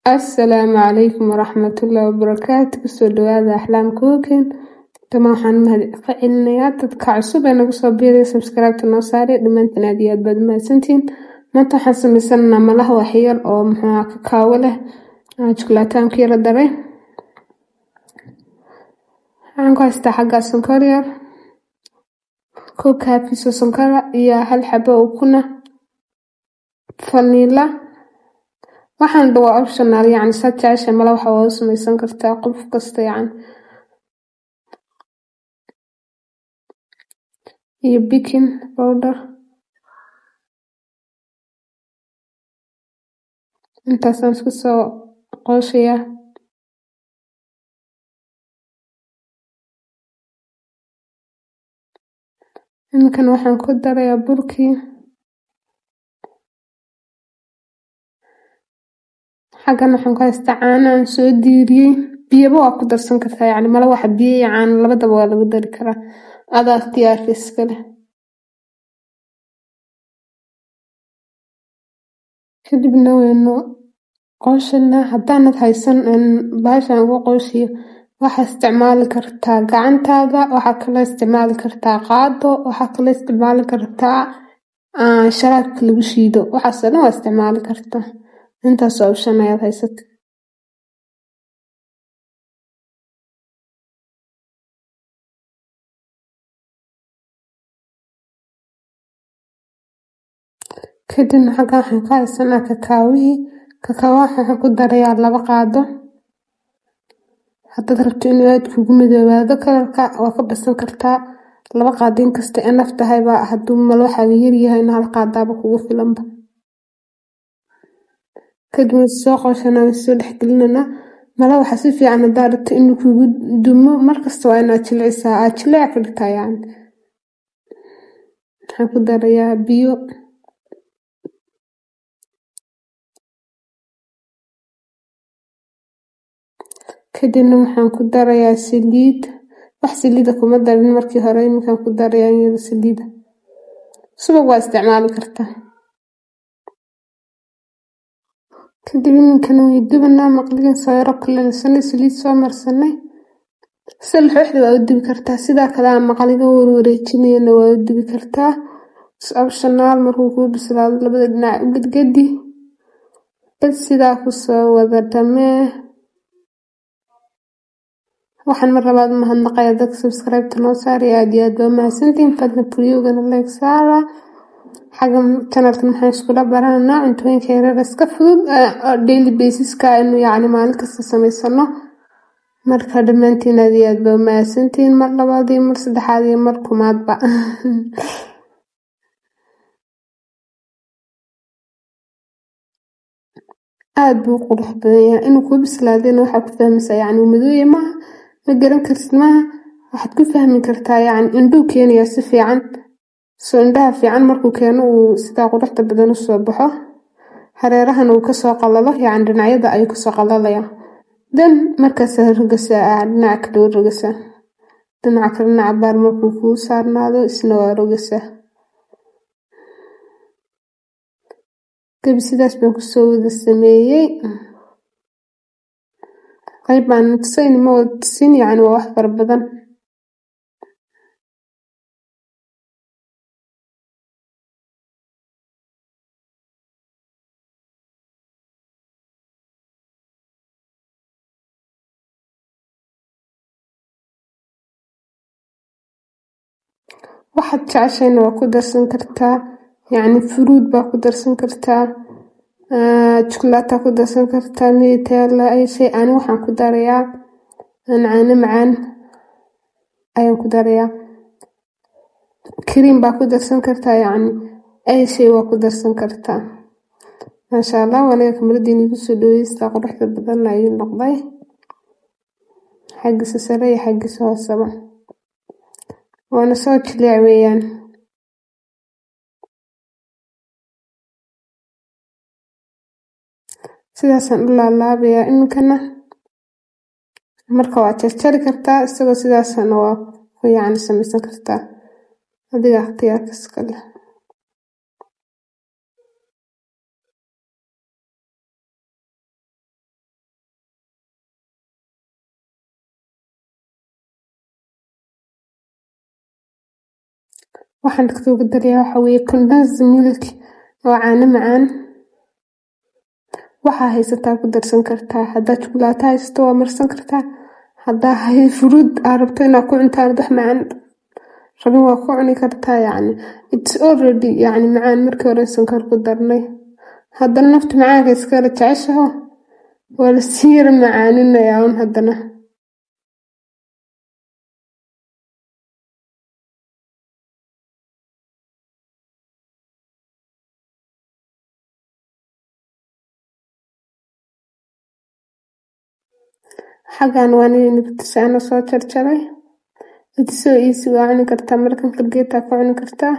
السلام عليكم ورحمة الله وبركاته. kusoo dhawaada Axlaam Cooking. Tama waxaan mahadcelinayaa dadka cusub ee nagu soo biiray subscribe noo saaray dhamaantiin aad iyo aad baad mahadsantiin. Maanta waxaan sameysanaynaa malaha waxyar oo kakaawo leh chocolate ku yara daray. Waxaan ku haystaa xagga sonkor yar, koob kaafiso sonkor iyo hal xabo ukuna, vanilla. waxaan dhawaa optional yani saad jeceshahay malaha waxa waa u sameysan kartaa qof kasta yani. iyo baking powder intaasaan isku soo qooshayaa. Iminkan waxaan ku darayaa burkii, xaggan waxaan ku haystaa caano aan soo diiriyey. biyaba waa ku darsan kartaa yani malaha waxa biyo iyo caano labadaba waa lagu dari karaa, adaa ikhtiyaarkiisa iska leh. kadibna waynu qooshanaa. haddaanad haysan bahashan ugu qooshiyo waxaa isticmaali kartaa gacantaada, waxaa kaloo isticmaali kartaa qaado, waxaa kaloo isticmaali kartaa sharaabka lagu shiido, waxaasoo dhan waa isticmaali kartaa. intaas option ayaad haysata. kadibna xaggan waxaan ka haysanaa kakaawihii. kakaawaha waxaan ku darayaa 2 qaado. haddaad rabto inuu aad kugu midoobaado kalarka waa ka badsan kartaa. 2 qaado inkasta ay naf tahayba, hadduu malawaxaaga yar yahayna 1 qaadaaba kugu filanba. kadibna soo qooshanaa soo dhexgelinana malawaxa si fiican haddaad rabto inuu kugu dumo markasta waa inaad jilcisaa, aad jilici ka dhigtaa yani. waxaan ku darayaa biyo, kadibna waxaan ku darayaa saliid. wax saliida kuma darin markii hore, iminkaan ku darayaa iyada saliida. subag waa isticmaali kartaa. kadib iminkan way dubanaa, maqligan soo yaro kuleysanay, saliid soo marsanay. salxooxda waa u dubi kartaa, sidaa kale aan maqliga wareejinayna waa u dubi kartaa. optional markuu kuu bislaado labada dhinac u gadgadi. bas sidaa kusoo wada dhamee. waxaan mar labaad mahadnaqayaa dadka subscribe noo saaray, aad iyo aad baa mahadsantiin. fadlan videogana like saara. xaggan channelkan waxaan iskula baranaynaa cuntooyinka yaryar iska fudud daily basiska inuu yani maalin kasta sameysano. marka dhammaantiin aad iyo aad baa mahadsantiin, mar labaad iyo mar saddexaad iyo mar kumaadba. aad buu qurux badan yahay. inuu kuu bislaadayna waxaa ku fahmaysaa yani madooye maaha, ma garan kartid maaha. waxaad ku fahmi kartaa yani indhuu keenayaa si fiican. soo indhaha fiican markuu keeno uu sidaa quruxda badan u soo baxo. hareerahan uu kasoo qalalo yani dhinacyada ayuu kasoo qalalaya. dan markaas rogasaa dhinaca kale u rogasaa. dhinaca kalena cabaar markuu kuu saarnaado isna waa rogasaa. sidaas baan kusoo wada sameeyey. qayb baan tusayn ma wada tusin yani waa wax fara badan. waxaad jeceshayna waa ku darsan kartaa, yani fruit baa ku darsan kartaa, chocolate ku darsan kartaa, nutella ay shay. ani waxaan ku darayaa caano macaan ayaan ku darayaa. cream baa ku darsan kartaa, yani ay shay waa ku darsan kartaa. maasha allah. wanaga kamaradiina igu soo dhaweystaa quruxda badan ayuu noqday, xaggiisa sare iyo xaggiisa hooseba waana soo jilic weeyaan. sidaasaan u laalaabayaa iminkana. marka waa jarjari kartaa, isagoo sidaasana waa ku yani sameysan kartaa, adiga ikhtiyaarka iska leh. waxaan dadka ugu darayaa waxa weeye condensed milk oo caano macaan. Waxaa haysataa ku darsan kartaa, haddaad shukulaato haysato waa marsan kartaa, haddaa fruit aad rabto inaad ku cunto wax macaan rabin waa ku cuni kartaa. yacni it's already yacni macaan markii hore sonkor ku darnay, haddana nafta macaanka iskala jeceshaho waa la sii yara macaaninayaa un haddana. xaggan waa nibtisano soo jarjaray, it's so easy waa cuni kartaa, markan fargeetaa ku cuni kartaa.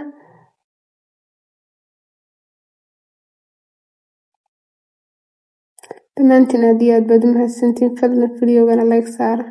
dhammaantiin aad iyo aad baad u mahadsantiin, fadlan videogana like saara.